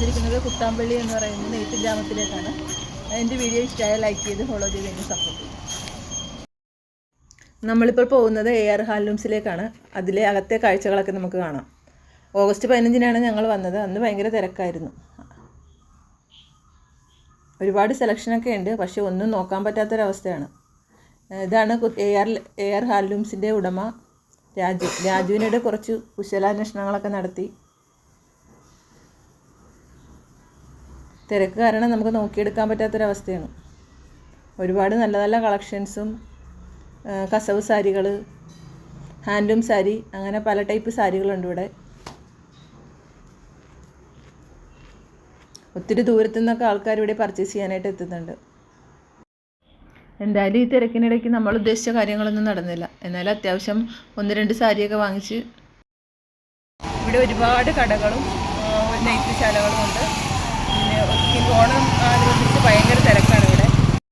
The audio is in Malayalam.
വന്നിരിക്കുന്നത് കുത്താമ്പള്ളി എന്ന് പറയുന്ന നെയ്ത്ത് ഗ്രാമത്തിലേക്കാണ്. എൻ്റെ വീഡിയോ ഇഷ്ടമായ ലൈക്ക് ചെയ്ത് ഫോളോ ചെയ്ത് എന്നെ സപ്പോർട്ട് ചെയ്യും. നമ്മളിപ്പോൾ പോകുന്നത് AR ഹാൻഡ്ലൂംസിലേക്കാണ്. അതിലെ അകത്തെ കാഴ്ചകളൊക്കെ നമുക്ക് കാണാം. ഓഗസ്റ്റ് 15-നാണ് ഞങ്ങൾ വന്നത്. അന്ന് ഭയങ്കര തിരക്കായിരുന്നു. ഒരുപാട് സെലക്ഷനൊക്കെ ഉണ്ട്, പക്ഷെ ഒന്നും നോക്കാൻ പറ്റാത്തൊരവസ്ഥയാണ്. ഇതാണ് AR ഹാൻഡ്ലൂംസിൻ്റെ ഉടമ രാജുവിനോട് കുറച്ച് കുശലാന്വേഷണങ്ങളൊക്കെ നടത്തി. തിരക്ക് കാരണം നമുക്ക് നോക്കിയെടുക്കാൻ പറ്റാത്തൊരവസ്ഥയാണ്. ഒരുപാട് നല്ല നല്ല കളക്ഷൻസും കസവ് സാരികൾ, ഹാൻഡ്ലൂം സാരി, അങ്ങനെ പല ടൈപ്പ് സാരികളുണ്ട് ഇവിടെ. ഒത്തിരി ദൂരത്തു നിന്നൊക്കെ ആൾക്കാർ ഇവിടെ പർച്ചേസ് ചെയ്യാനായിട്ട് എത്തുന്നുണ്ട്. എന്തായാലും ഈ തിരക്കിനിടയ്ക്ക് നമ്മൾ ഉദ്ദേശിച്ച കാര്യങ്ങളൊന്നും നടന്നില്ല. എന്നാലും അത്യാവശ്യം 1-2 സാരിയൊക്കെ വാങ്ങിച്ച്. ഇവിടെ ഒരുപാട് കടകളും നെയ്ത്ത് ശാലകളും ഉണ്ട്. പിന്നെ ഓണം അനുബന്ധിച്ച് ഭയങ്കര